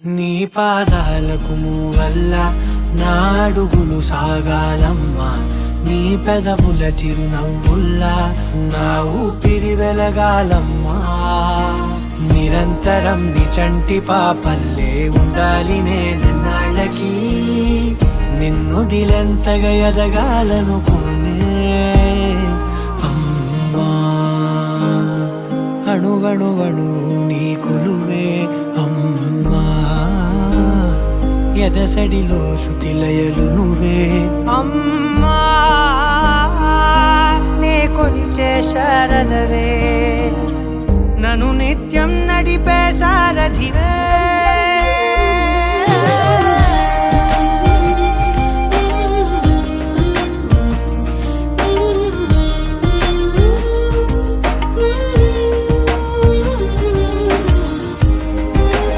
నీ పాదాలకు మూవల్ల నా అడుగులు సాగాలమ్మా, నీ పెదవుల చిరునవ్వుల్లా నా ఊపిరి వెలగాలమ్మా. నిరంతరం నీ చంటి పాపల్లే ఉండాలి నేనన్నాళ్ళకి, నిన్ను దిలెంతగా ఎదగాలనుకోనే అమ్మా. అణువణువణు నీ కొలువే అమ్మా, ఎదసడిలో శృతిలయలు నువ్వే అమ్మా. నే కొలిచే శారదవే, నన్ను నిత్యం నడిపే సారథివే.